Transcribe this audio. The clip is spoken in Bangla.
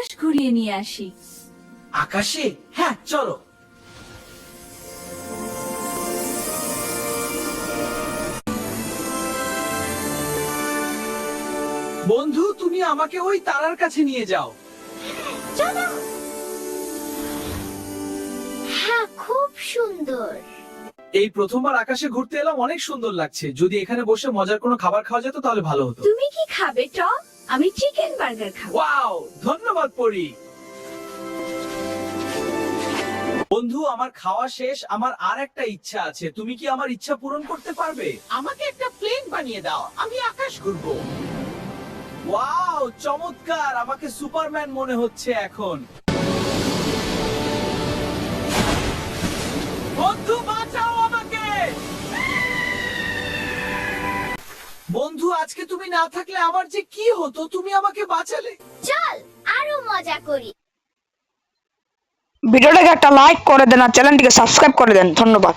আকাশ ঘুরিয়ে নিয়ে আসি। আকাশে? হ্যাঁ, চলো। বন্ধু, তুমি আমাকে ওই তারার কাছে নিয়ে যাও। চলো। হ্যাঁ, খুব সুন্দর। এই প্রথমবার আকাশে ঘুরতে এলাম, অনেক সুন্দর লাগছে। যদি এখানে বসে মজার কোনো খাবার খাওয়া যেত তাহলে ভালো হতো। তুমি কি খাবে টম? আমি চিকেন বার্গার খাবো। ওয়াও, ধন্যবাদ পরি। বন্ধু, আমার খাওয়া শেষ। আমার আর একটা ইচ্ছা আছে। তুমি কি আমার ইচ্ছা পূরণ করতে পারবে? আমাকে একটা প্লেন বানিয়ে দাও, আমি আকাশ ঘুরবো। ওয়াও, চমৎকার। আমাকে সুপারম্যান মনে হচ্ছে এখন। বন্ধু, বাঁচাও আমাকে। বন্ধু, আজকে তুমি না থাকলে আমার যে কি হতো। তুমি আমাকে বাঁচালে। চল আরো মজা করি। ভিডিওটাকে একটা লাইক করে দেন আর চ্যানেলটিকে সাবস্ক্রাইব করে দেন। ধন্যবাদ।